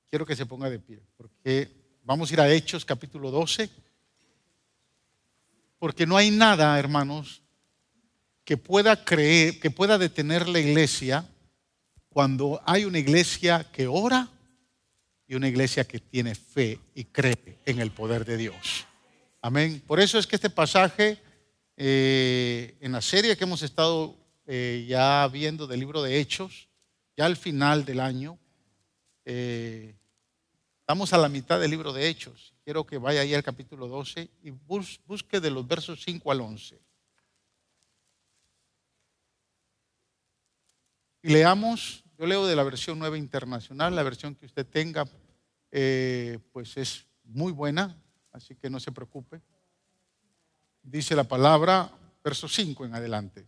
Quiero que se ponga de pie, porque vamos a ir a Hechos capítulo 12, porque no hay nada, hermanos, que pueda detener la iglesia cuando hay una iglesia que ora y una iglesia que tiene fe y cree en el poder de Dios. Amén. Por eso es que este pasaje, en la serie que hemos estado ya viendo del libro de Hechos, ya al final del año, estamos a la mitad del libro de Hechos. Quiero que vaya ahí al capítulo 12 y busque de los versos 5 al 11. Y leamos, yo leo de la versión Nueva Internacional, la versión que usted tenga, pues es muy buena, así que no se preocupe. Dice la palabra, verso 5 en adelante.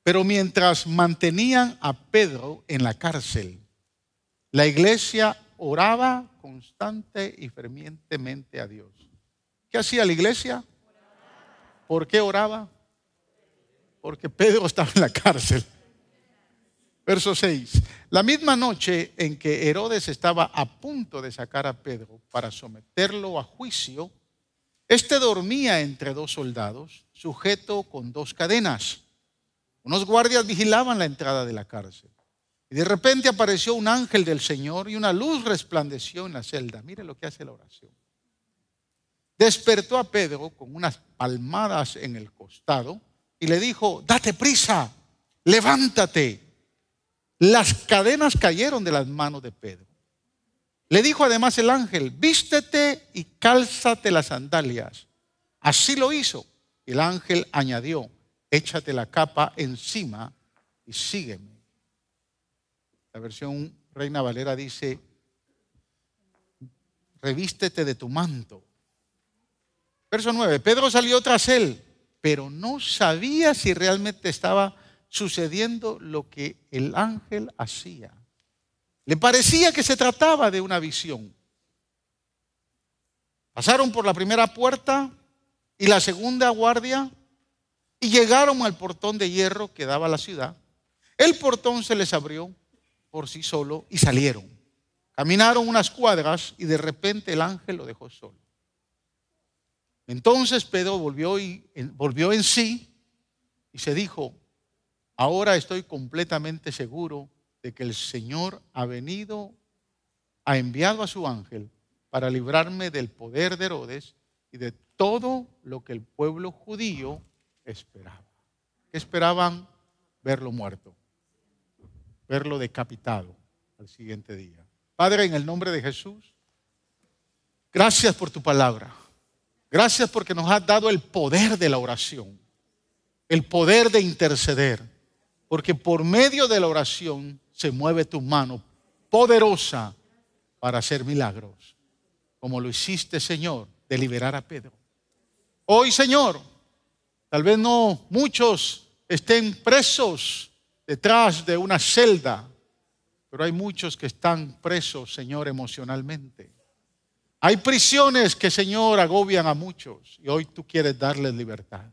Pero mientras mantenían a Pedro en la cárcel, la iglesia oraba constante y fervientemente a Dios. ¿Qué hacía la iglesia? ¿Por qué oraba? Porque Pedro estaba en la cárcel. Verso 6. La misma noche en que Herodes estaba a punto de sacar a Pedro para someterlo a juicio, este dormía entre dos soldados, sujeto con dos cadenas. Unos guardias vigilaban la entrada de la cárcel. Y de repente apareció un ángel del Señor y una luz resplandeció en la celda. Mire lo que hace la oración. Despertó a Pedro con unas palmadas en el costado y le dijo: date prisa, levántate. Las cadenas cayeron de las manos de Pedro. Le dijo además el ángel: vístete y cálzate las sandalias. Así lo hizo. El ángel añadió: échate la capa encima y sígueme. La versión Reina Valera dice: revístete de tu manto. Verso 9. Pedro salió tras él, pero no sabía si realmente estaba sucediendo lo que el ángel hacía. Le parecía que se trataba de una visión. Pasaron por la primera puerta y la segunda guardia y llegaron al portón de hierro que daba a la ciudad. El portón se les abrió por sí solo y salieron. Caminaron unas cuadras y de repente el ángel lo dejó solo. Entonces Pedro volvió en sí y se dijo: ahora estoy completamente seguro de que el Señor ha enviado a su ángel para librarme del poder de Herodes y de todo lo que el pueblo judío esperaba. ¿Qué esperaban? Verlo muerto, verlo decapitado al siguiente día. Padre, en el nombre de Jesús, gracias por tu palabra. Gracias porque nos has dado el poder de la oración, el poder de interceder. Porque por medio de la oración se mueve tu mano poderosa para hacer milagros, como lo hiciste, Señor, de liberar a Pedro. Hoy, Señor, tal vez no muchos estén presos detrás de una celda, pero hay muchos que están presos, Señor, emocionalmente. Hay prisiones que, Señor, agobian a muchos y hoy tú quieres darles libertad.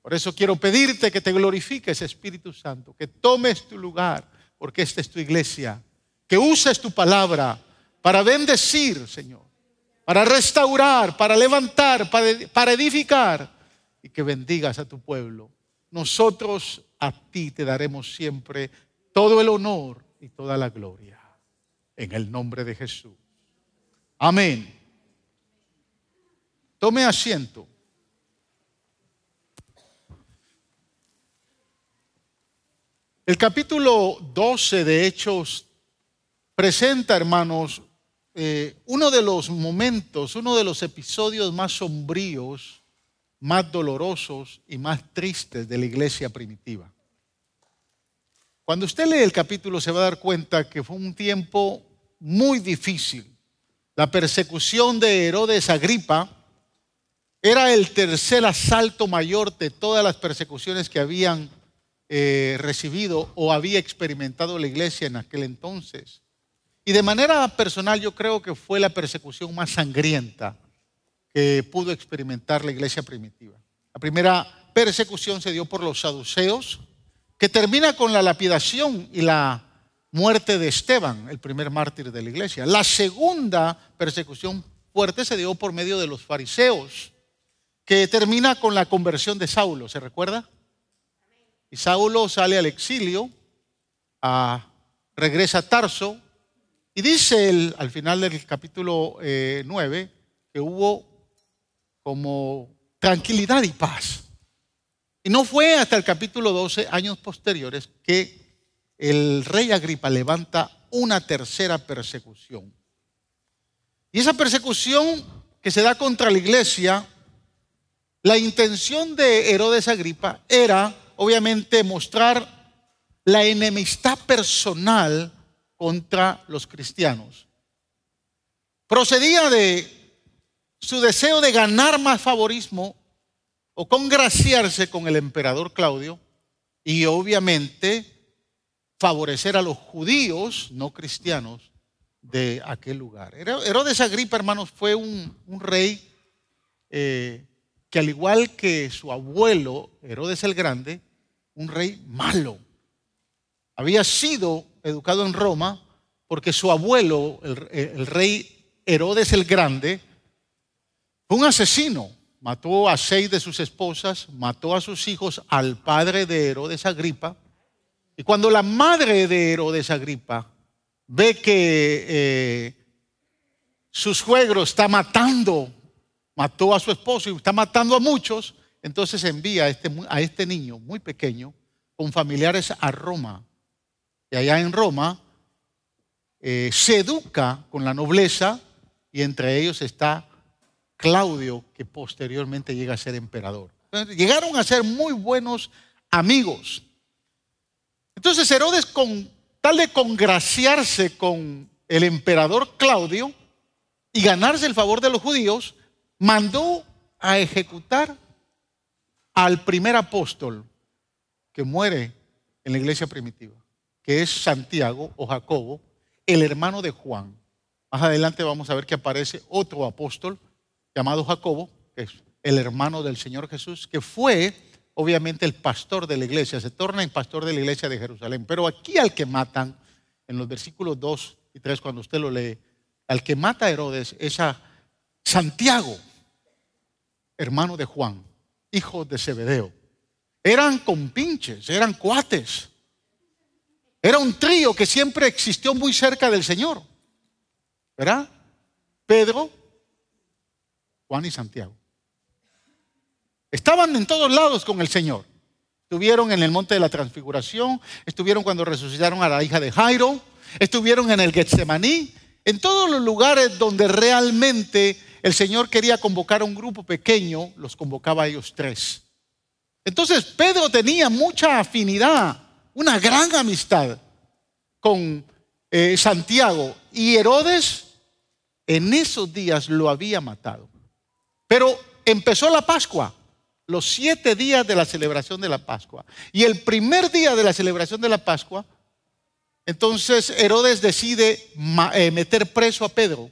Por eso quiero pedirte que te glorifiques, Espíritu Santo, que tomes tu lugar, porque esta es tu iglesia, que uses tu palabra para bendecir, Señor, para restaurar, para levantar, para edificar, y que bendigas a tu pueblo. Nosotros a ti te daremos siempre todo el honor y toda la gloria, en el nombre de Jesús. Amén. Tome asiento. El capítulo 12 de Hechos presenta, hermanos, uno de los momentos, uno de los episodios más sombríos, más dolorosos y más tristes de la iglesia primitiva. Cuando usted lee el capítulo se va a dar cuenta que fue un tiempo muy difícil. La persecución de Herodes Agripa era el tercer asalto mayor de todas las persecuciones que habían recibido o había experimentado la iglesia en aquel entonces. Y de manera personal yo creo que fue la persecución más sangrienta que pudo experimentar la iglesia primitiva. La primera persecución se dio por los saduceos, que termina con la lapidación y la muerte de Esteban, el primer mártir de la iglesia. La segunda persecución fuerte se dio por medio de los fariseos, que termina con la conversión de Saulo, ¿se recuerda? Y Saulo sale al exilio, regresa a Tarso, y dice él, al final del capítulo 9, que hubo como tranquilidad y paz. Y no fue hasta el capítulo 12, años posteriores, que el rey Agripa levanta una tercera persecución. Y esa persecución que se da contra la iglesia, la intención de Herodes Agripa era, obviamente, mostrar la enemistad personal contra los cristianos. Procedía de su deseo de ganar más favorismo o congraciarse con el emperador Claudio y obviamente favorecer a los judíos no cristianos de aquel lugar. Herodes Agripa, hermanos, fue un rey que, al igual que su abuelo Herodes el Grande, un rey malo. Había sido educado en Roma porque su abuelo, el rey Herodes el Grande, fue un asesino. Mató a 6 de sus esposas, mató a sus hijos, al padre de Herodes Agripa. Y cuando la madre de Herodes Agripa ve que su suegro está mató a su esposo y está matando a muchos, entonces envía a este niño muy pequeño con familiares a Roma. Y allá en Roma se educa con la nobleza, y entre ellos está Claudio, que posteriormente llega a ser emperador. Entonces, llegaron a ser muy buenos amigos. Entonces Herodes, con tal de congraciarse con el emperador Claudio y ganarse el favor de los judíos, mandó a ejecutar al primer apóstol que muere en la iglesia primitiva, que es Santiago o Jacobo, el hermano de Juan. Más adelante vamos a ver que aparece otro apóstol llamado Jacobo, que es el hermano del Señor Jesús, que fue obviamente el pastor de la iglesia, se torna en pastor de la iglesia de Jerusalén. Pero aquí al que matan, en los versículos 2 y 3, cuando usted lo lee, al que mata a Herodes es a Santiago, hermano de Juan, hijo de Zebedeo. Eran compinches, eran cuates. Era un trío que siempre existió muy cerca del Señor, ¿verdad? Pedro, Juan y Santiago. Estaban en todos lados con el Señor. Estuvieron en el monte de la transfiguración, estuvieron cuando resucitaron a la hija de Jairo, estuvieron en el Getsemaní, en todos los lugares donde realmente el Señor quería convocar a un grupo pequeño, los convocaba a ellos 3. Entonces Pedro tenía mucha afinidad, una gran amistad con Santiago, y Herodes en esos días lo había matado. Pero empezó la Pascua, los 7 días de la celebración de la Pascua. Y el primer día de la celebración de la Pascua, entonces Herodes decide meter preso a Pedro.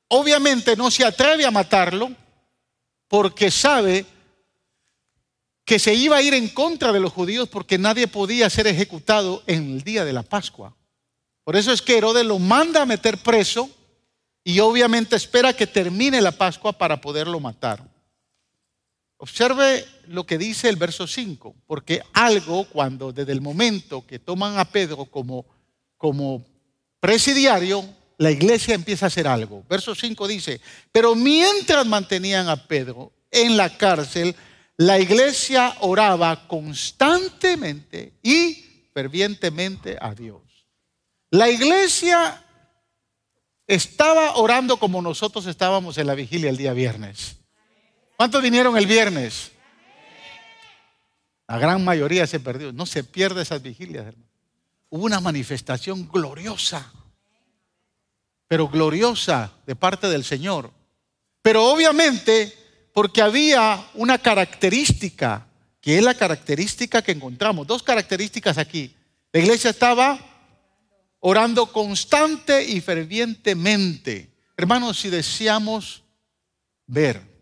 Obviamente no se atreve a matarlo porque sabe que se iba a ir en contra de los judíos, porque nadie podía ser ejecutado en el día de la Pascua. Por eso es que Herodes lo manda a meter preso y obviamente espera que termine la Pascua para poderlo matar. Observe lo que dice el verso 5, porque cuando desde el momento que toman a Pedro como presidiario, la iglesia empieza a hacer algo. Verso 5 dice: pero mientras mantenían a Pedro en la cárcel, la iglesia oraba constantemente y fervientemente a Dios. La iglesia estaba orando como nosotros estábamos en la vigilia el día viernes. ¿Cuántos vinieron el viernes? La gran mayoría se perdió. No se pierde esas vigilias, hermano. Hubo una manifestación gloriosa, pero gloriosa de parte del Señor. Pero obviamente porque había una característica, que es la característica que encontramos. 2 características aquí. La iglesia estaba orando constante y fervientemente. Hermanos, si deseamos ver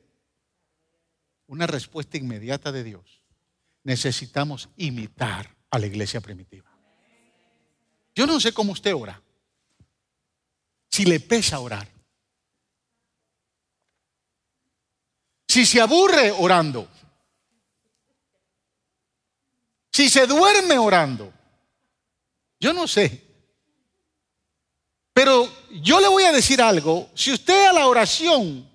una respuesta inmediata de Dios, necesitamos imitar a la iglesia primitiva. Yo no sé cómo usted ora. Si le pesa orar. Si se aburre orando. Si se duerme orando. Yo no sé. Pero yo le voy a decir algo. Si usted a la oración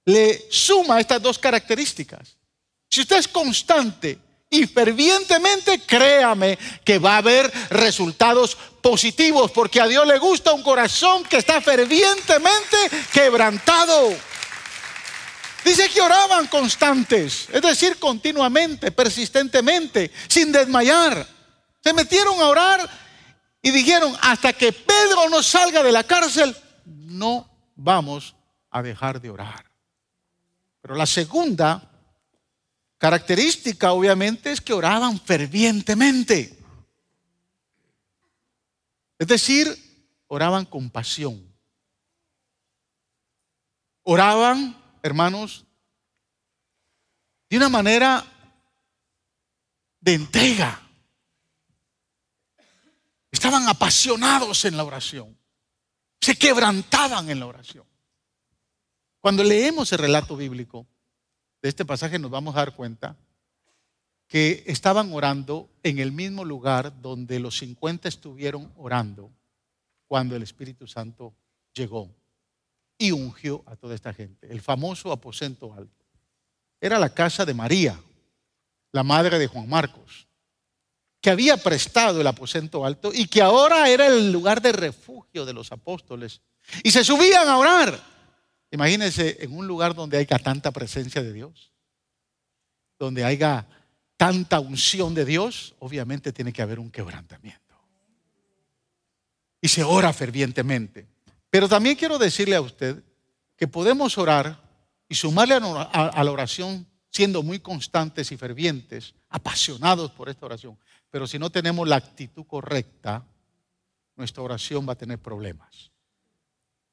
le suma estas dos características, si usted es constante y fervientemente, créame que va a haber resultados positivos, porque a Dios le gusta un corazón que está fervientemente quebrantado. Dice que oraban constantes, es decir, continuamente, persistentemente, sin desmayar. Se metieron a orar y dijeron: hasta que Pedro no salga de la cárcel, no vamos a dejar de orar. Pero la segunda característica, obviamente, es que oraban fervientemente. Es decir, oraban con pasión. Oraban, hermanos, de una manera de entrega. Estaban apasionados en la oración. Se quebrantaban en la oración. Cuando leemos el relato bíblico de este pasaje, nos vamos a dar cuenta que estaban orando en el mismo lugar donde los 50 estuvieron orando cuando el Espíritu Santo llegó y ungió a toda esta gente. El famoso aposento alto. Era la casa de María, la madre de Juan Marcos, que había prestado el aposento alto y que ahora era el lugar de refugio de los apóstoles. Y se subían a orar. Imagínense en un lugar donde haya tanta presencia de Dios, donde haya tanta unción de Dios, obviamente tiene que haber un quebrantamiento. Y se ora fervientemente. Pero también quiero decirle a usted que podemos orar y sumarle a la oración siendo muy constantes y fervientes, apasionados por esta oración. Pero si no tenemos la actitud correcta, nuestra oración va a tener problemas.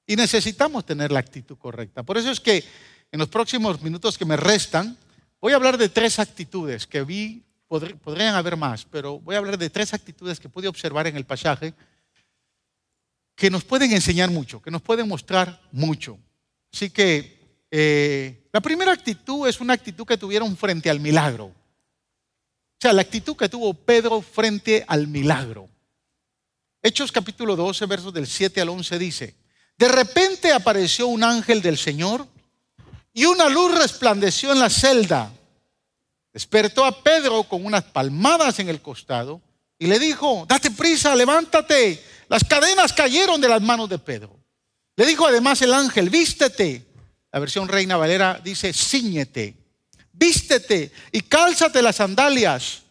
Y necesitamos tener la actitud correcta. Por eso es que en los próximos minutos que me restan, voy a hablar de 3 actitudes que podrían haber más, pero voy a hablar de 3 actitudes que pude observar en el pasaje que nos pueden enseñar mucho, que nos pueden mostrar mucho. Así que la primera actitud es una actitud que tuvieron frente al milagro. O sea, la actitud que tuvo Pedro frente al milagro. Hechos capítulo 12, versos del 7 al 11 dice: de repente apareció un ángel del Señor y una luz resplandeció en la celda. Despertó a Pedro con unas palmadas en el costado y le dijo: date prisa, levántate. Las cadenas cayeron de las manos de Pedro. Le dijo además el ángel: vístete. La versión Reina Valera dice: cíñete, vístete y cálzate las sandalias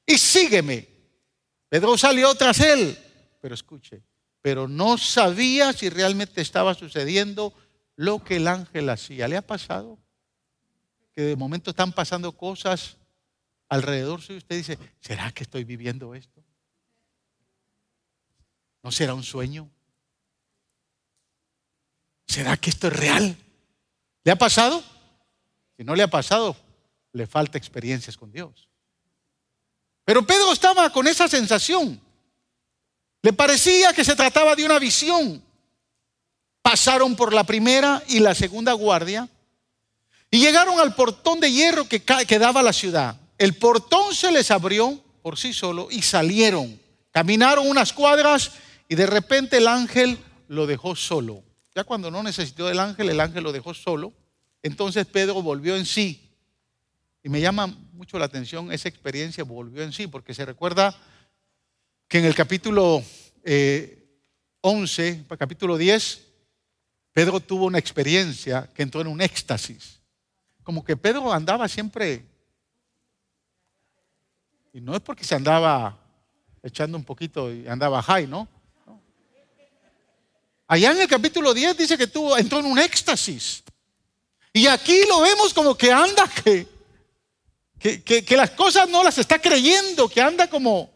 y sígueme. Pedro salió tras él, pero escuche, pero no sabía si realmente estaba sucediendo lo que el ángel hacía. ¿Le ha pasado que de momento están pasando cosas alrededor suyo? Usted dice: ¿será que estoy viviendo esto? ¿No será un sueño? ¿Será que esto es real? ¿Le ha pasado? Si no le ha pasado, le falta experiencias con Dios. Pero Pedro estaba con esa sensación. Le parecía que se trataba de una visión. Pasaron por la primera y la segunda guardia y llegaron al portón de hierro que daba a la ciudad. El portón se les abrió por sí solo y salieron. Caminaron unas cuadras y de repente el ángel lo dejó solo. Ya cuando no necesitó del ángel, el ángel lo dejó solo. Entonces Pedro volvió en sí. Y me llama mucho la atención esa experiencia, volvió en sí, porque se recuerda que en el capítulo 11, capítulo 10, Pedro tuvo una experiencia que entró en un éxtasis. Como que Pedro andaba siempre, y no es porque se andaba echando un poquito y andaba high, ¿no? Allá en el capítulo 10 dice que entró en un éxtasis. Y aquí lo vemos como que anda, que las cosas no las está creyendo, que anda como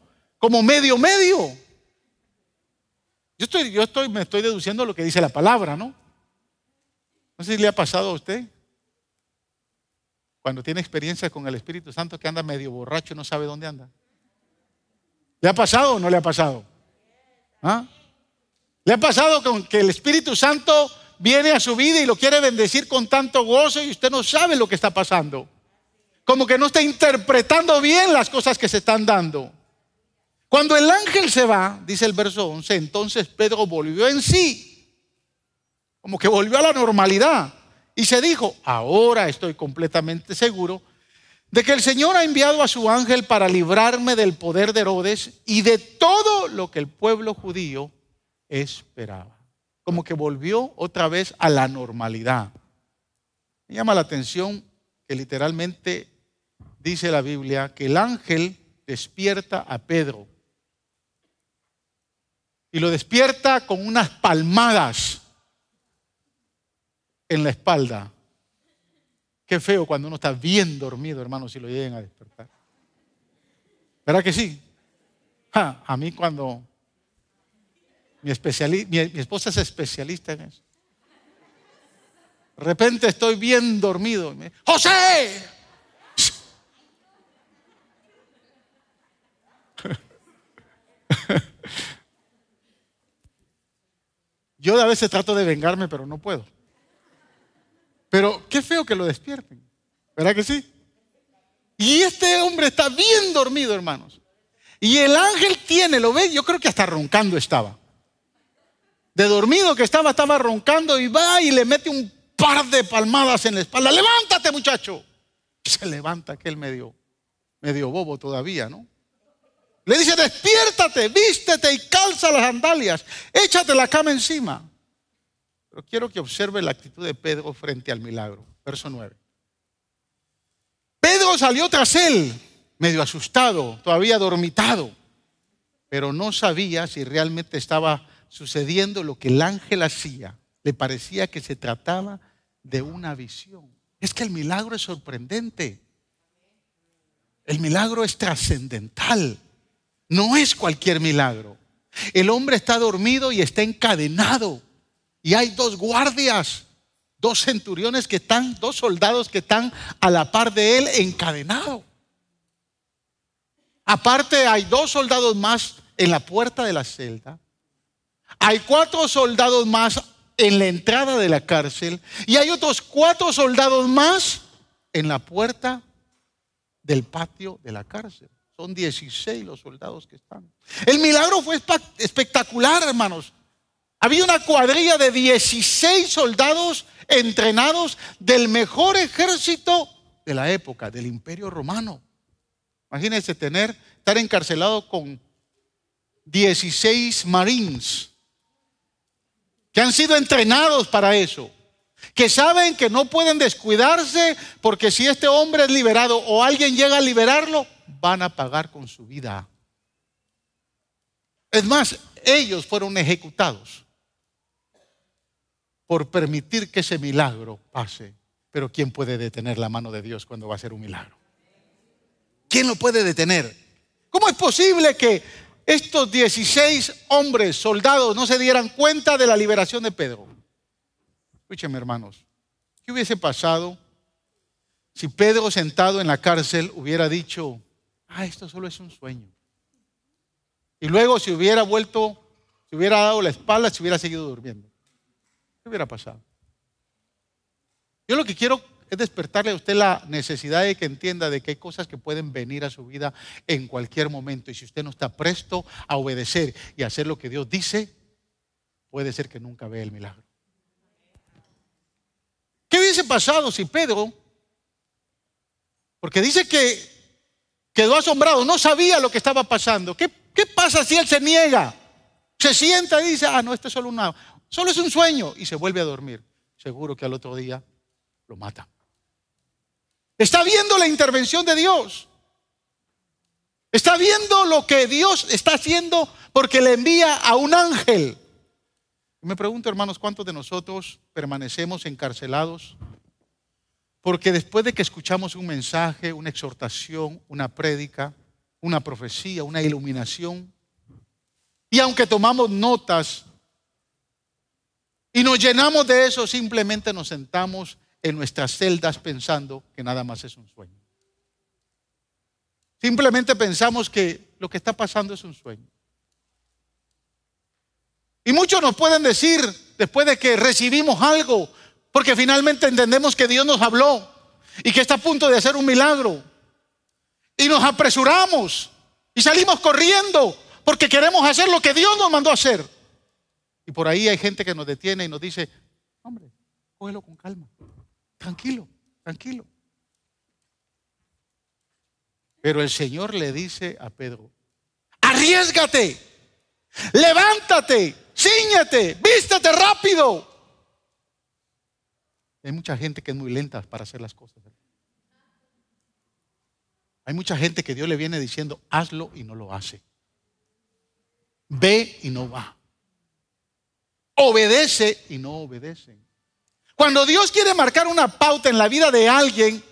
medio. Me estoy deduciendo lo que dice la palabra, ¿no? No sé si le ha pasado a usted, cuando tiene experiencia con el Espíritu Santo, que anda medio borracho y no sabe dónde anda. ¿Le ha pasado o no le ha pasado? ¿Ah? ¿Le ha pasado con que el Espíritu Santo viene a su vida y lo quiere bendecir con tanto gozo y usted no sabe lo que está pasando? Como que no está interpretando bien las cosas que se están dando. Cuando el ángel se va, dice el verso 11, entonces Pedro volvió en sí, como que volvió a la normalidad y se dijo: ahora estoy completamente seguro de que el Señor ha enviado a su ángel para librarme del poder de Herodes y de todo lo que el pueblo judío esperaba. Como que volvió otra vez a la normalidad. Me llama la atención que literalmente dice la Biblia que el ángel despierta a Pedro y lo despierta con unas palmadas en la espalda. Qué feo cuando uno está bien dormido, hermano, si lo lleguen a despertar. ¿Verdad que sí? A mí cuando mi esposa es especialista en eso. De repente estoy bien dormido. ¡José! Yo a veces trato de vengarme, pero no puedo. Pero qué feo que lo despierten. ¿Verdad que sí? Y este hombre está bien dormido, hermanos. Y el ángel lo ve, yo creo que hasta roncando estaba. De dormido que estaba roncando y va y le mete un par de palmadas en la espalda. ¡Levántate, muchacho! Y se levanta aquel medio bobo todavía, ¿no? Le dice: despiértate, vístete y calza las sandalias, échate la cama encima. Pero quiero que observe la actitud de Pedro frente al milagro. Verso 9. Pedro salió tras él, medio asustado, todavía dormitado, pero no sabía si realmente estaba sucediendo lo que el ángel hacía. Le parecía que se trataba de una visión. Es que el milagro es sorprendente. El milagro es trascendental. No es cualquier milagro. El hombre está dormido y está encadenado. Y hay dos guardias, dos centuriones dos soldados que están a la par de él encadenados. Aparte hay 2 soldados más en la puerta de la celda. Hay 4 soldados más en la entrada de la cárcel. Y hay otros 4 soldados más en la puerta del patio de la cárcel. Son 16 los soldados que están. El milagro fue espectacular, hermanos. Había una cuadrilla de 16 soldados entrenados del mejor ejército de la época, del Imperio Romano. Imagínense estar encarcelado con 16 marines que han sido entrenados para eso, que saben que no pueden descuidarse porque si este hombre es liberado o alguien llega a liberarlo, van a pagar con su vida. Es más, ellos fueron ejecutados por permitir que ese milagro pase. Pero ¿quién puede detener la mano de Dios cuando va a hacer un milagro? ¿Quién lo puede detener? ¿Cómo es posible que estos 16 hombres, soldados, no se dieran cuenta de la liberación de Pedro? Escúchenme, hermanos. ¿Qué hubiese pasado si Pedro, sentado en la cárcel, hubiera dicho: esto solo es un sueño? Y luego se hubiera dado la espalda, se hubiera seguido durmiendo. ¿Qué hubiera pasado? Yo lo que quiero es despertarle a usted la necesidad de que entienda de que hay cosas que pueden venir a su vida en cualquier momento. Y si usted no está presto a obedecer y a hacer lo que Dios dice, puede ser que nunca vea el milagro. ¿Qué hubiese pasado si Pedro, porque dice que quedó asombrado, no sabía lo que estaba pasando? ¿Qué pasa si él se niega? Se sienta y dice: no, esto es solo es un sueño, y se vuelve a dormir. Seguro que al otro día lo mata. Está viendo la intervención de Dios. Está viendo lo que Dios está haciendo porque le envía a un ángel. Me pregunto, hermanos, ¿cuántos de nosotros permanecemos encarcelados porque después de que escuchamos un mensaje, una exhortación, una prédica, una profecía, una iluminación, y aunque tomamos notas y nos llenamos de eso, simplemente nos sentamos en nuestras celdas pensando que nada más es un sueño? Simplemente pensamos que lo que está pasando es un sueño. Y muchos nos pueden decir, después de que recibimos algo, porque finalmente entendemos que Dios nos habló y que está a punto de hacer un milagro, y nos apresuramos y salimos corriendo porque queremos hacer lo que Dios nos mandó a hacer. Y por ahí hay gente que nos detiene y nos dice: hombre, cógelo con calma, tranquilo, tranquilo. Pero el Señor le dice a Pedro: arriésgate, levántate, cíñete, vístete rápido. Hay mucha gente que es muy lenta para hacer las cosas. Hay mucha gente que Dios le viene diciendo: hazlo, y no lo hace. Ve y no va. Obedece y no obedece. Cuando Dios quiere marcar una pauta en la vida de alguien,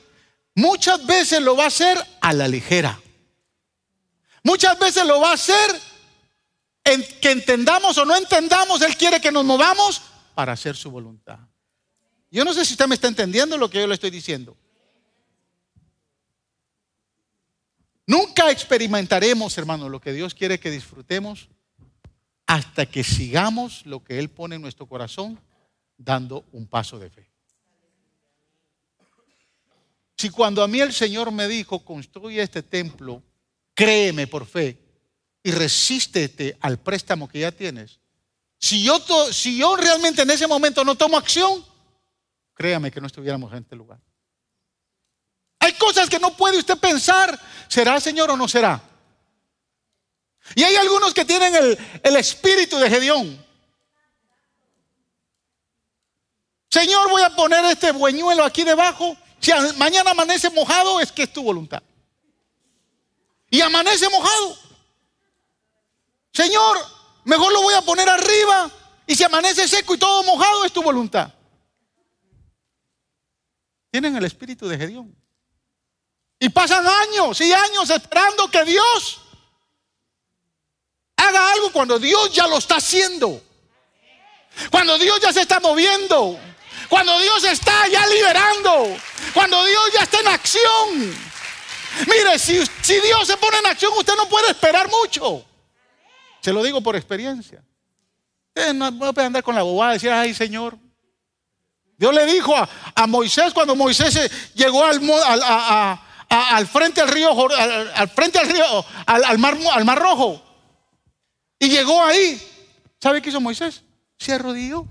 muchas veces lo va a hacer a la ligera. Muchas veces lo va a hacer en que entendamos o no entendamos. Él quiere que nos movamos para hacer su voluntad. Yo no sé si usted me está entendiendo lo que yo le estoy diciendo. Nunca experimentaremos, hermano, lo que Dios quiere que disfrutemos hasta que sigamos lo que Él pone en nuestro corazón, dando un paso de fe. Si cuando a mí el Señor me dijo: construye este templo, créeme por fe y resístete al préstamo que ya tienes. Si yo realmente en ese momento no tomo acción, créame que no estuviéramos en este lugar. Hay cosas que no puede usted pensar: ¿será, Señor, o no será? Y hay algunos que tienen el espíritu de Gedeón. Señor, voy a poner este buñuelo aquí debajo. Si mañana amanece mojado, es que es tu voluntad. Y amanece mojado. Señor, mejor lo voy a poner arriba. Y si amanece seco y todo mojado, es tu voluntad. Tienen el espíritu de Gedeón. Y pasan años y años esperando que Dios haga algo cuando Dios ya lo está haciendo. Cuando Dios ya se está moviendo. Cuando Dios está ya liberando. Cuando Dios ya está en acción. Mire, si Dios se pone en acción, usted no puede esperar mucho. Se lo digo por experiencia. Usted no puede andar con la bobada y decir: ay, Señor. Dios le dijo a Moisés, cuando Moisés llegó al frente del río, al mar Rojo, y llegó ahí. ¿Sabe qué hizo Moisés? Se arrodilló.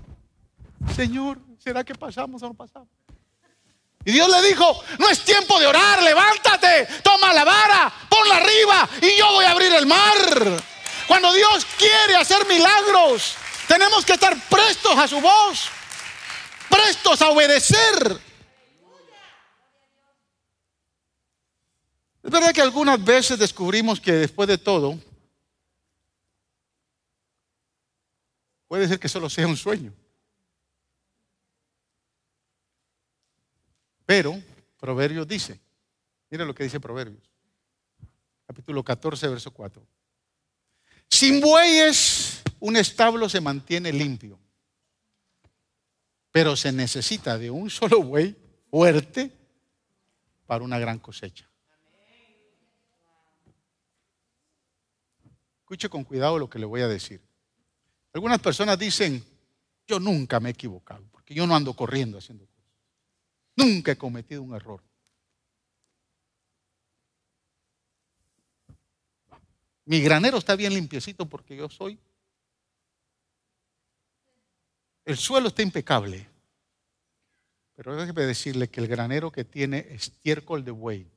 Señor, ¿será que pasamos o no pasamos? Y Dios le dijo: no es tiempo de orar, levántate, toma la vara, ponla arriba y yo voy a abrir el mar. Cuando Dios quiere hacer milagros, tenemos que estar prestos a su voz, prestos a obedecer. Es verdad que algunas veces descubrimos que después de todo, puede ser que solo sea un sueño. Pero Proverbios dice, mire lo que dice Proverbios, capítulo 14, verso 4. Sin bueyes un establo se mantiene limpio, pero se necesita de un solo buey fuerte para una gran cosecha. Escuche con cuidado lo que le voy a decir. Algunas personas dicen: yo nunca me he equivocado, porque yo no ando corriendo haciendo cosas. Nunca he cometido un error. Mi granero está bien limpiecito porque yo soy. El suelo está impecable. Pero déjeme decirle que el granero que tiene estiércol de buey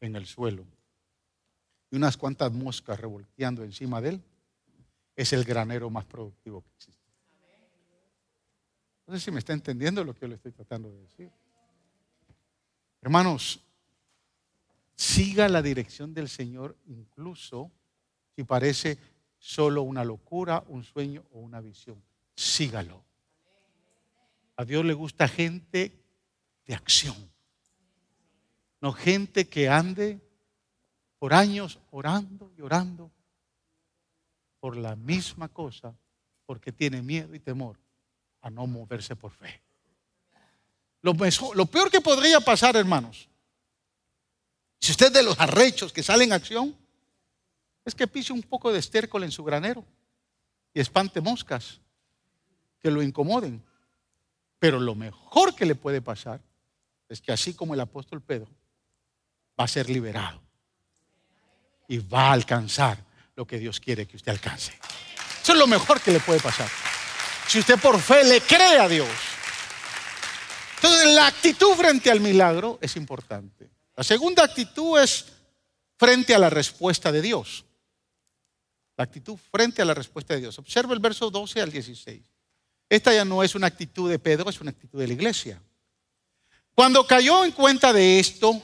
en el suelo y unas cuantas moscas revolteando encima de él, es el granero más productivo que existe. No sé si me está entendiendo lo que yo le estoy tratando de decir. Hermanos, siga la dirección del Señor, incluso si parece solo una locura, un sueño o una visión. Sígalo. A Dios le gusta gente de acción, no gente que ande por años orando y orando por la misma cosa, porque tiene miedo y temor a no moverse por fe. Lo peor que podría pasar, hermanos, si usted es de los arrechos que salen en acción, es que pise un poco de estiércol en su granero y espante moscas que lo incomoden. Pero lo mejor que le puede pasar es que así como el apóstol Pedro va a ser liberado y va a alcanzar lo que Dios quiere que usted alcance. Eso es lo mejor que le puede pasar. Si usted por fe le cree a Dios. Entonces la actitud frente al milagro es importante. La segunda actitud es frente a la respuesta de Dios. La actitud frente a la respuesta de Dios. Observa el verso 12 al 16. Esta ya no es una actitud de Pedro, es una actitud de la iglesia. Cuando cayó en cuenta de esto,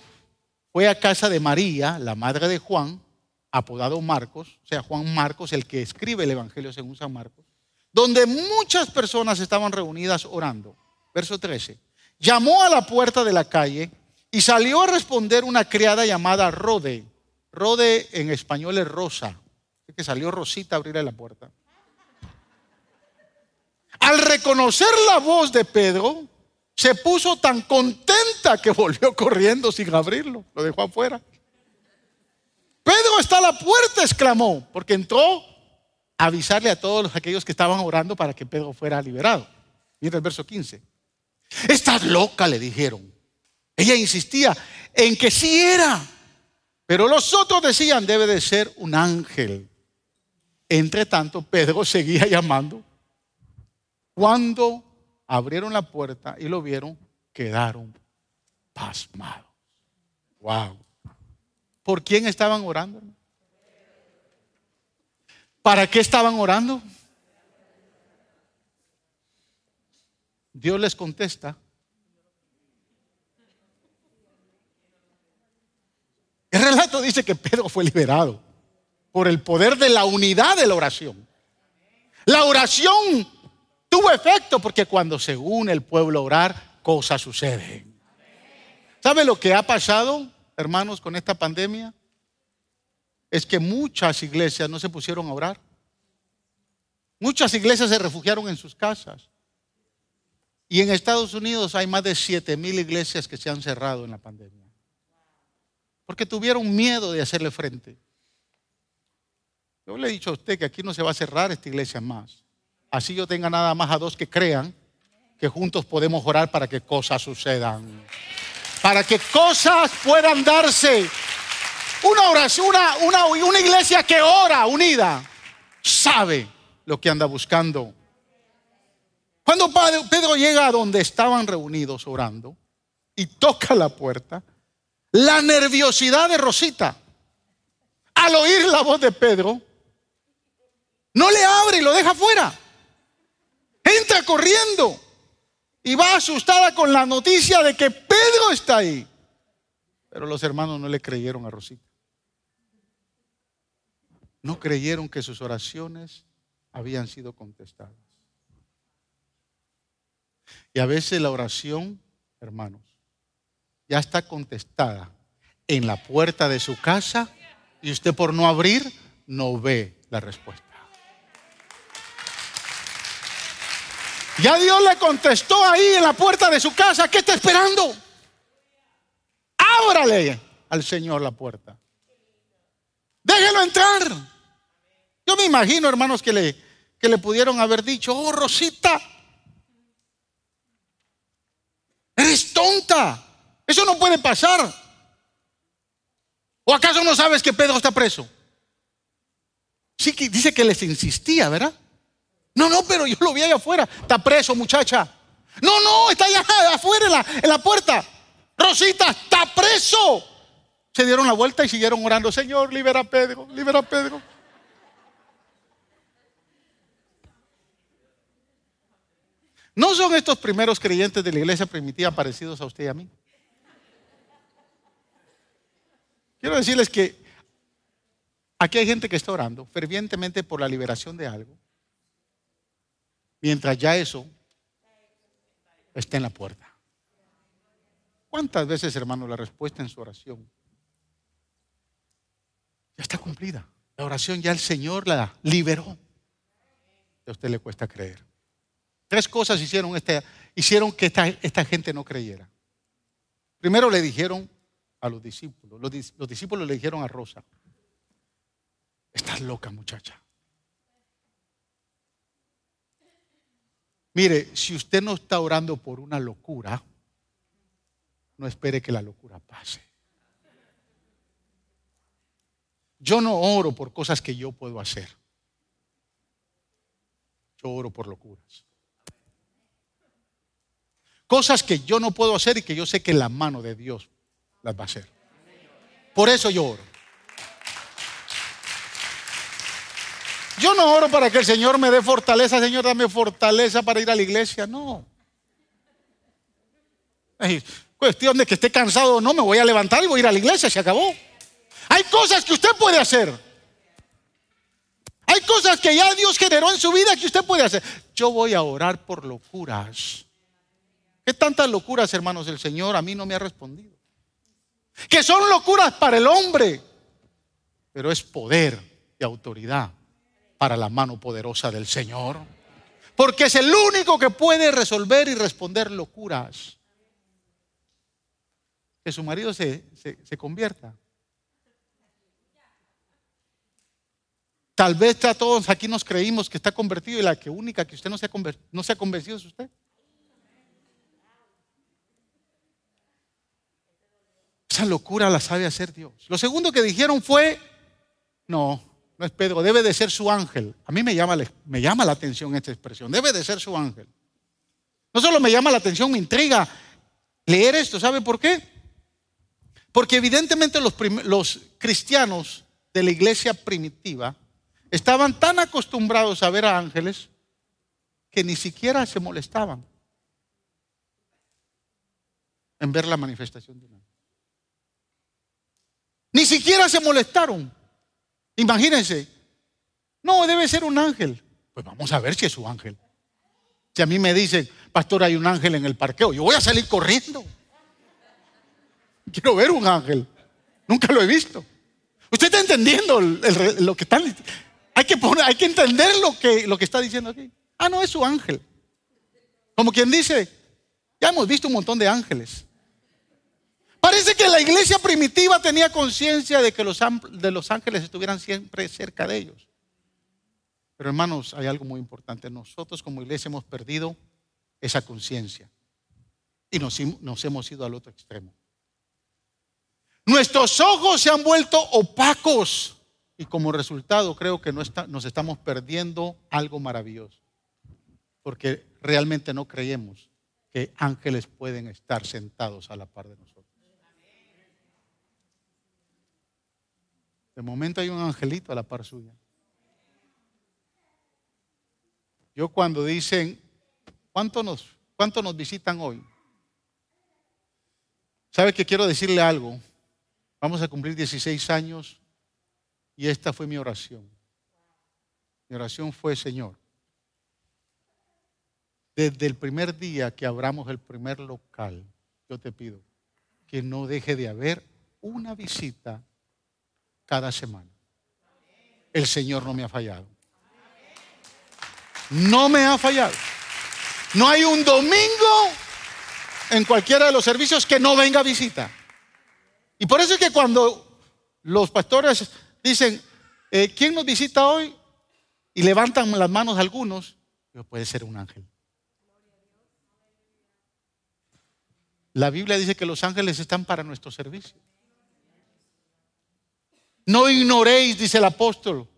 fue a casa de María, la madre de Juan, apodado Marcos, o sea, Juan Marcos, el que escribe el Evangelio según San Marcos, donde muchas personas estaban reunidas orando. Verso 13. Llamó a la puerta de la calle y salió a responder una criada llamada Rode. Rode en español es Rosa. Así que salió Rosita a abrirle la puerta. Al reconocer la voz de Pedro, se puso tan contenta que volvió corriendo sin abrirlo. Lo dejó afuera. Pedro está a la puerta, exclamó, porque entró a avisarle a todos aquellos que estaban orando para que Pedro fuera liberado. Mira el verso 15. Estás loca, le dijeron. Ella insistía en que sí era, pero los otros decían, debe de ser un ángel. Entre tanto, Pedro seguía llamando. Cuando abrieron la puerta y lo vieron, quedaron pasmados. Wow. ¿Por quién estaban orando? ¿Para qué estaban orando? Dios les contesta. El relato dice que Pedro fue liberado por el poder de la unidad de la oración. La oración tuvo efecto porque cuando se une el pueblo a orar, cosas suceden. ¿Sabe lo que ha pasado, hermanos, con esta pandemia? Es que muchas iglesias no se pusieron a orar. Muchas iglesias se refugiaron en sus casas. Y en Estados Unidos hay más de 7,000 iglesias que se han cerrado en la pandemia. Porque tuvieron miedo de hacerle frente. Yo le he dicho a usted que aquí no se va a cerrar esta iglesia más. Así yo tenga nada más a 2 que crean que juntos podemos orar para que cosas sucedan. Para que cosas puedan darse. Una oración, una iglesia que ora unida sabe lo que anda buscando. Cuando Pedro llega a donde estaban reunidos orando y toca la puerta, la nerviosidad de Rosita al oír la voz de Pedro no le abre y lo deja fuera. Entra corriendo y va asustada con la noticia de que Pedro está ahí. Pero los hermanos no le creyeron a Rosita. No creyeron que sus oraciones habían sido contestadas. Y a veces la oración, hermanos, ya está contestada en la puerta de su casa y usted por no abrir no ve la respuesta. Ya Dios le contestó ahí en la puerta de su casa. ¿Qué está esperando? Ábrale al Señor la puerta. Déjelo entrar. Yo me imagino, hermanos, que le pudieron haber dicho: oh, Rosita, eres tonta. Eso no puede pasar. ¿O acaso no sabes que Pedro está preso? Sí, que dice que les insistía, ¿verdad? No, pero yo lo vi allá afuera. Está preso, muchacha. No, está allá afuera en la puerta. Rosita, está preso. Se dieron la vuelta y siguieron orando: Señor, libera a Pedro, libera a Pedro. ¿No son estos primeros creyentes de la iglesia primitiva parecidos a usted y a mí? Quiero decirles que aquí hay gente que está orando fervientemente por la liberación de algo, mientras ya eso está en la puerta. ¿Cuántas veces, hermano, la respuesta en su oración ya está cumplida? La oración ya el Señor la liberó. A usted le cuesta creer. 3 cosas hicieron que esta gente no creyera. Primero le dijeron a los discípulos. Los discípulos le dijeron a Rosa: estás loca, muchacha. Mire, si usted no está orando por una locura, no espere que la locura pase. Yo no oro por cosas que yo puedo hacer. Yo oro por locuras. Cosas que yo no puedo hacer y que yo sé que la mano de Dios las va a hacer. Por eso yo oro. Yo no oro para que el Señor me dé fortaleza. Señor, dame fortaleza para ir a la iglesia. No. Es cuestión de que esté cansado o no, me voy a levantar y voy a ir a la iglesia. Se acabó. Hay cosas que usted puede hacer. Hay cosas que ya Dios generó en su vida que usted puede hacer. Yo voy a orar por locuras. ¿Qué tantas locuras, hermanos, el Señor a mí no me ha respondido? Que son locuras para el hombre, pero es poder y autoridad para la mano poderosa del Señor. Porque es el único que puede resolver y responder locuras. Que su marido se convierta. Tal vez a todos aquí nos creímos que está convertido y la única que usted no se ha convencido es usted. Esa locura la sabe hacer Dios. Lo segundo que dijeron fue, no es Pedro, debe de ser su ángel. A mí me llama la atención esta expresión, debe de ser su ángel. No solo me llama la atención, me intriga leer esto. ¿Sabe por qué? Porque evidentemente los cristianos de la iglesia primitiva estaban tan acostumbrados a ver a ángeles que ni siquiera se molestaban en ver la manifestación de un ángel. Ni siquiera se molestaron. Imagínense. No, debe ser un ángel. Pues vamos a ver si es su ángel. Si a mí me dicen, pastor, hay un ángel en el parqueo, yo voy a salir corriendo. Quiero ver un ángel. Nunca lo he visto. Usted está entendiendo lo que están. Hay que entender lo que está diciendo aquí. Ah, no, es su ángel. Como quien dice, ya hemos visto un montón de ángeles. Parece que la iglesia primitiva tenía conciencia de que los ángeles estuvieran siempre cerca de ellos. Pero hermanos, hay algo muy importante. Nosotros como iglesia hemos perdido esa conciencia y nos hemos ido al otro extremo. Nuestros ojos se han vuelto opacos y como resultado creo que nos estamos perdiendo algo maravilloso. Porque realmente no creemos que ángeles pueden estar sentados a la par de nosotros. De momento hay un angelito a la par suya. Yo cuando dicen, ¿cuánto nos visitan hoy? ¿Sabe que quiero decirle algo? Vamos a cumplir 16 años y esta fue mi oración. Mi oración fue, Señor, desde el primer día que abramos el primer local, yo te pido que no deje de haber una visita cada semana. El Señor no me ha fallado. No me ha fallado. No hay un domingo en cualquiera de los servicios que no venga visita. Y por eso es que cuando los pastores dicen, ¿quién nos visita hoy? Y levantan las manos algunos, puede ser un ángel. La Biblia dice que los ángeles están para nuestro servicio. No ignoréis, dice el apóstol,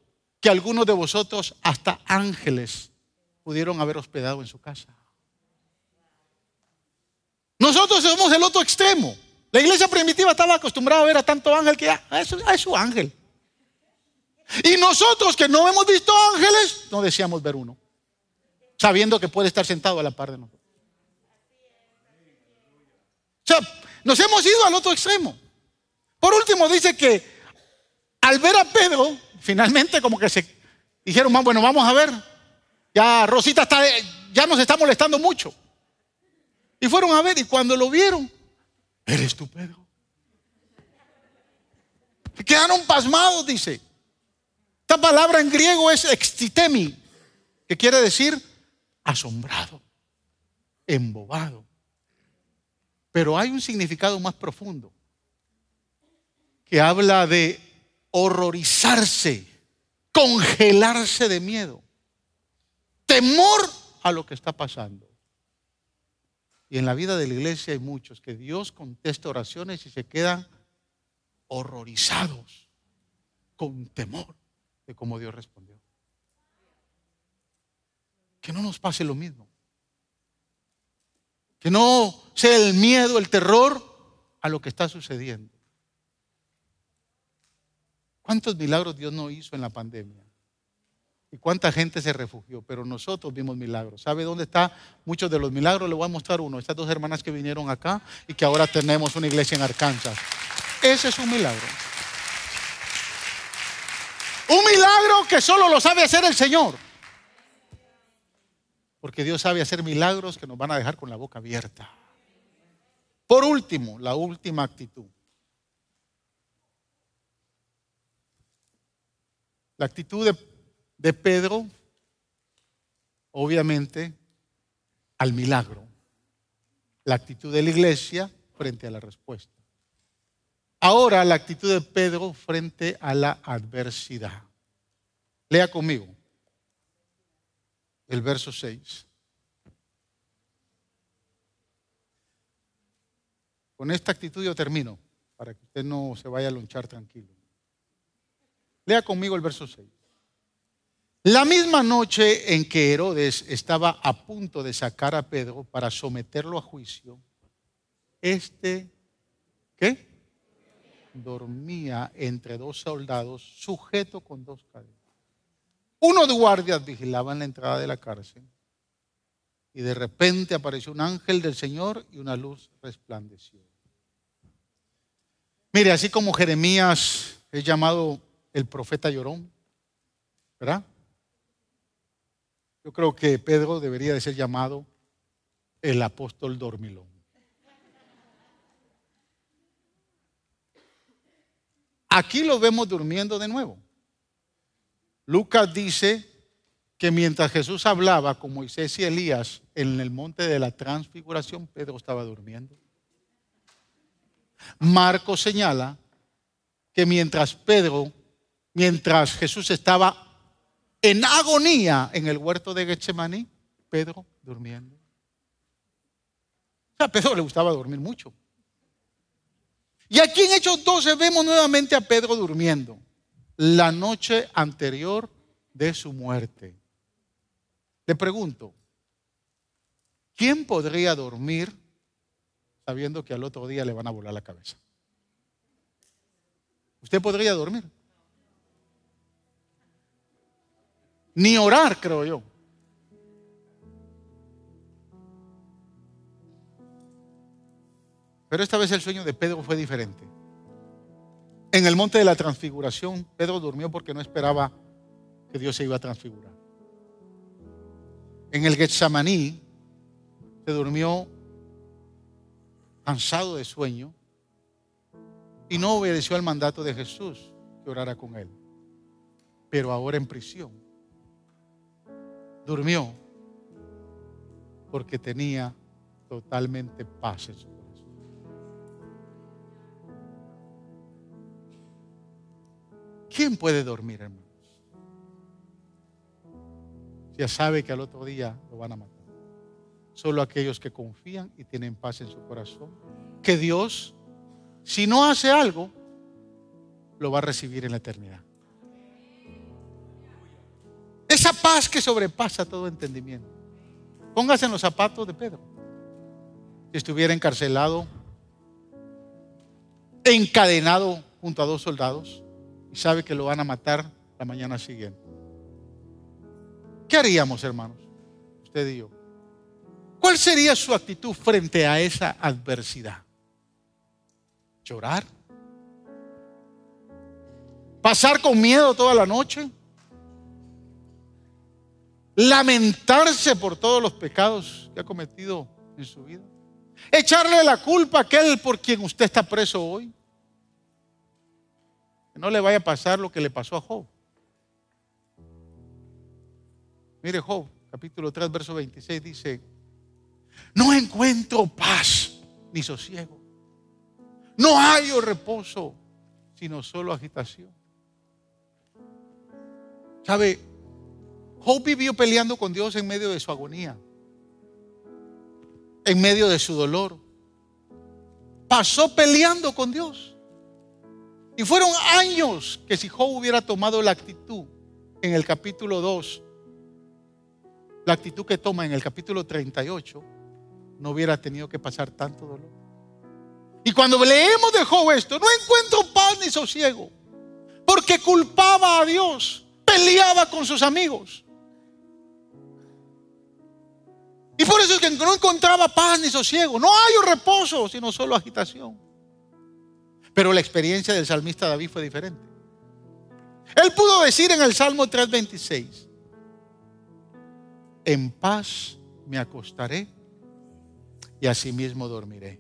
que algunos de vosotros hasta ángeles pudieron haber hospedado en su casa. Nosotros somos el otro extremo. La iglesia primitiva estaba acostumbrada a ver a tanto ángel que es su ángel. Y nosotros que no hemos visto ángeles, no deseamos ver uno, sabiendo que puede estar sentado a la par de nosotros. O sea, nos hemos ido al otro extremo. Por último dice que al ver a Pedro, finalmente como que se dijeron, bueno, vamos a ver. Ya Rosita ya nos está molestando mucho. Y fueron a ver y cuando lo vieron, ¿eres tú, Pedro? Se quedaron pasmados, dice. Esta palabra en griego es extitemi, que quiere decir asombrado, embobado. Pero hay un significado más profundo que habla de horrorizarse, congelarse de miedo, temor a lo que está pasando. Y en la vida de la iglesia hay muchos que Dios contesta oraciones y se quedan horrorizados, con temor de cómo Dios respondió. Que no nos pase lo mismo. Que no sea el miedo, el terror a lo que está sucediendo. ¿Cuántos milagros Dios no hizo en la pandemia? ¿Y cuánta gente se refugió? Pero nosotros vimos milagros. ¿Sabe dónde están muchos de los milagros? Le voy a mostrar uno. Estas dos hermanas que vinieron acá y que ahora tenemos una iglesia en Arkansas. Ese es un milagro. Un milagro que solo lo sabe hacer el Señor. Porque Dios sabe hacer milagros que nos van a dejar con la boca abierta. Por último, la última actitud. La actitud de Pedro, obviamente, al milagro. La actitud de la iglesia frente a la respuesta. Ahora la actitud de Pedro frente a la adversidad. Lea conmigo el verso 6. Con esta actitud yo termino, para que usted no se vaya a lonchar tranquilo. Lea conmigo el verso 6. La misma noche en que Herodes estaba a punto de sacar a Pedro para someterlo a juicio, ¿qué? Dormía entre dos soldados, sujeto con dos cadenas. Unos guardias vigilaban la entrada de la cárcel y de repente apareció un ángel del Señor y una luz resplandeció. Mire, así como Jeremías es llamado el profeta llorón, ¿verdad? Yo creo que Pedro debería de ser llamado el apóstol dormilón. Aquí lo vemos durmiendo de nuevo. Lucas dice que mientras Jesús hablaba con Moisés y Elías en el monte de la transfiguración, Pedro estaba durmiendo. Marcos señala que mientras Jesús estaba en agonía en el huerto de Getsemaní, Pedro durmiendo. O sea, a Pedro le gustaba dormir mucho. Y aquí en Hechos 12 vemos nuevamente a Pedro durmiendo la noche anterior de su muerte. Le pregunto, ¿quién podría dormir sabiendo que al otro día le van a volar la cabeza? ¿Usted podría dormir? Ni orar, creo yo. Pero esta vez el sueño de Pedro fue diferente. En el monte de la transfiguración, Pedro durmió porque no esperaba que Dios se iba a transfigurar. En el Getsemaní se durmió cansado de sueño y no obedeció al mandato de Jesús que orara con él. Pero ahora en prisión durmió porque tenía totalmente paz en su corazón. ¿Quién puede dormir, hermanos? Ya sabe que al otro día lo van a matar. Solo aquellos que confían y tienen paz en su corazón. Que Dios, si no hace algo, lo va a recibir en la eternidad. Esa paz que sobrepasa todo entendimiento. Póngase en los zapatos de Pedro. Si estuviera encarcelado, encadenado junto a dos soldados, y sabe que lo van a matar la mañana siguiente. ¿Qué haríamos, hermanos? Usted y yo. ¿Cuál sería su actitud frente a esa adversidad? ¿Llorar? ¿Pasar con miedo toda la noche? ¿Lamentarse por todos los pecados que ha cometido en su vida? ¿Echarle la culpa a aquel por quien usted está preso hoy? Que no le vaya a pasar lo que le pasó a Job. Mire, Job, capítulo 3, verso 26 dice: no encuentro paz ni sosiego. No hallo reposo, sino solo agitación. ¿Sabe? Job vivió peleando con Dios en medio de su agonía, en medio de su dolor. Pasó peleando con Dios. Y fueron años que si Job hubiera tomado la actitud en el capítulo 2, la actitud que toma en el capítulo 38, no hubiera tenido que pasar tanto dolor. Y cuando leemos de Job esto, no encuentro paz ni sosiego, porque culpaba a Dios, peleaba con sus amigos. Y por eso es que no encontraba paz ni sosiego. No hay reposo, sino solo agitación. Pero la experiencia del salmista David fue diferente. Él pudo decir en el Salmo 3:26: en paz me acostaré y asimismo dormiré,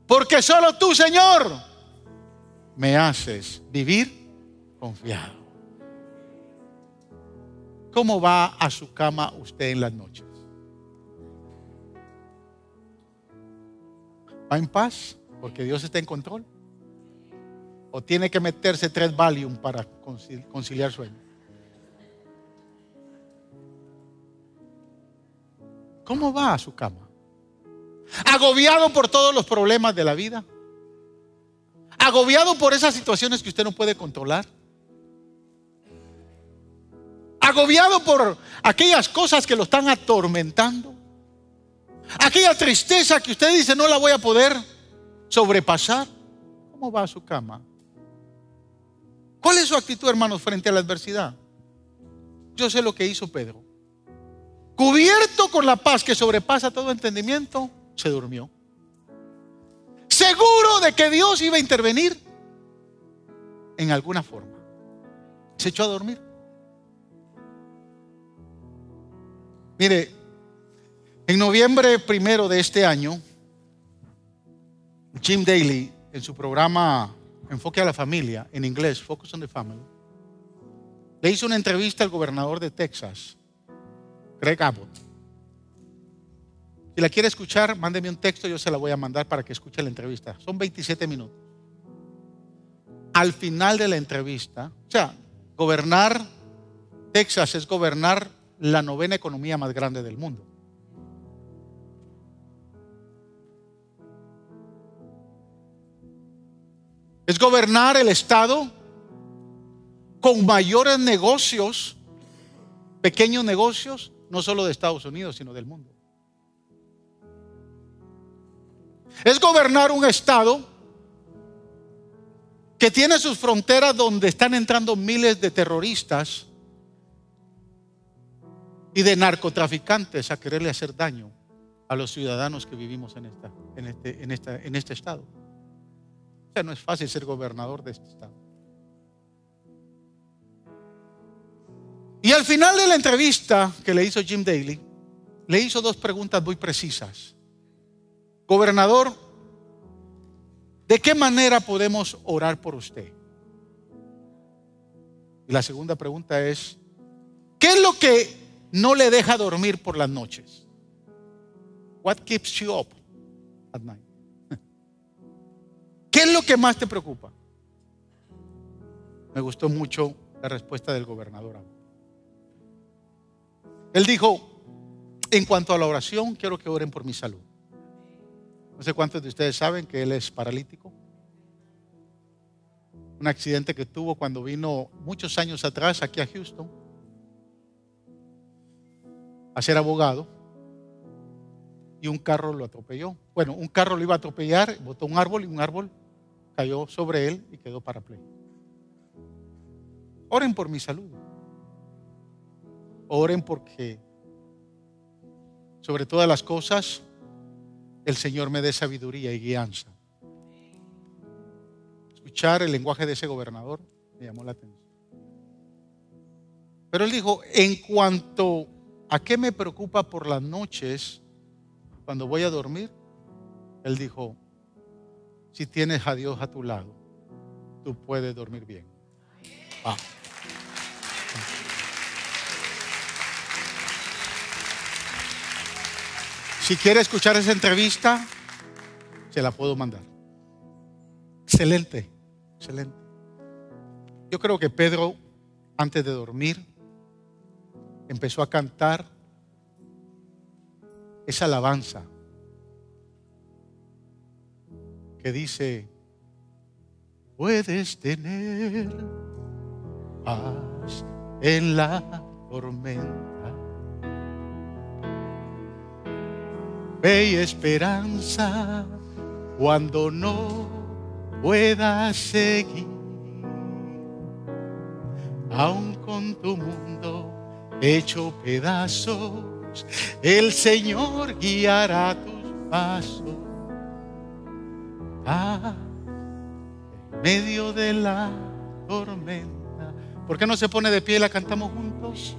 porque solo tú, Señor, me haces vivir confiado. ¿Cómo va a su cama usted en las noches? ¿Va en paz porque Dios está en control? ¿O tiene que meterse 3 Valium para conciliar sueño? ¿Cómo va a su cama? ¿Agobiado por todos los problemas de la vida? ¿Agobiado por esas situaciones que usted no puede controlar? ¿Agobiado por aquellas cosas que lo están atormentando? Aquella tristeza que usted dice no la voy a poder sobrepasar. ¿Cómo va a su cama? ¿Cuál es su actitud, hermanos, frente a la adversidad? Yo sé lo que hizo Pedro. Cubierto con la paz que sobrepasa todo entendimiento, se durmió, seguro de que Dios iba a intervenir en alguna forma. Se echó a dormir. Mire, en noviembre 1 de este año, Jim Daly, en su programa Enfoque a la Familia, en inglés, Focus on the Family, le hizo una entrevista al gobernador de Texas, Greg Abbott. Si la quiere escuchar, mándeme un texto, yo se la voy a mandar para que escuche la entrevista. Son 27 minutos. Al final de la entrevista, o sea, gobernar Texas es gobernar la 9ª economía más grande del mundo. Es gobernar el estado con mayores negocios, pequeños negocios, no solo de Estados Unidos, sino del mundo. Es gobernar un estado que tiene sus fronteras donde están entrando miles de terroristas y de narcotraficantes a quererle hacer daño a los ciudadanos que vivimos en este estado. O sea, no es fácil ser gobernador de este estado. Y al final de la entrevista que le hizo Jim Daly, le hizo 2 preguntas muy precisas. Gobernador, ¿de qué manera podemos orar por usted? Y la segunda pregunta es, ¿qué es lo que no le deja dormir por las noches? What keeps you up at night? ¿Qué es lo que más te preocupa? Me gustó mucho la respuesta del gobernador. Él dijo, en cuanto a la oración, quiero que oren por mi salud. No sé cuántos de ustedes saben que él es paralítico. Un accidente que tuvo cuando vino muchos años atrás aquí a Houston a ser abogado, y un carro lo atropelló. Bueno, un carro lo iba a atropellar, botó un árbol y un árbol cayó sobre él y quedó parapléjico. Oren por mi salud. Oren porque sobre todas las cosas el Señor me dé sabiduría y guianza. Escuchar el lenguaje de ese gobernador me llamó la atención. Pero él dijo, en cuanto a qué me preocupa por las noches cuando voy a dormir, él dijo, si tienes a Dios a tu lado, tú puedes dormir bien. Ah. Si quiere escuchar esa entrevista, se la puedo mandar. Excelente, excelente. Yo creo que Pedro, antes de dormir, empezó a cantar esa alabanza que dice: puedes tener paz en la tormenta, fe y esperanza cuando no puedas seguir, aun con tu mundo hecho pedazos, el Señor guiará tus pasos. En medio de la tormenta. ¿Por qué no se pone de pie y la cantamos juntos?